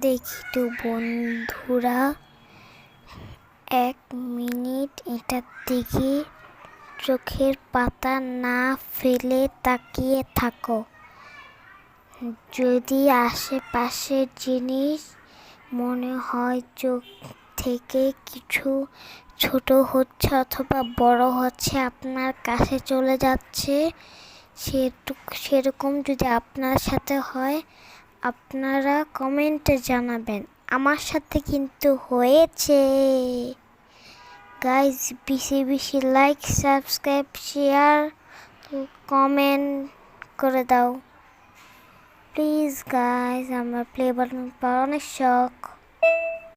দেখি তো বন্ধুরা, 1 মিনিট এটার দিকে চোখের পাতা না ফেলে তাকিয়ে থাকো। যদি আশেপাশের জিনিস মনে হয় চোখ থেকে কিছু ছোট হচ্ছে অথবা বড় হচ্ছে, আপনার কাছে চলে যাচ্ছে, সেরকম যদি আপনার সাথে হয় আপনারা কমেন্টে জানাবেন। আমার সাথে কিন্তু হয়েছে। গাইজ, বেশি বেশি লাইক, সাবস্ক্রাইব, শেয়ার, কমেন্ট করে দাও প্লিজ গাইজ। আমার প্লে বাটন পাওয়ার অনেক শখ।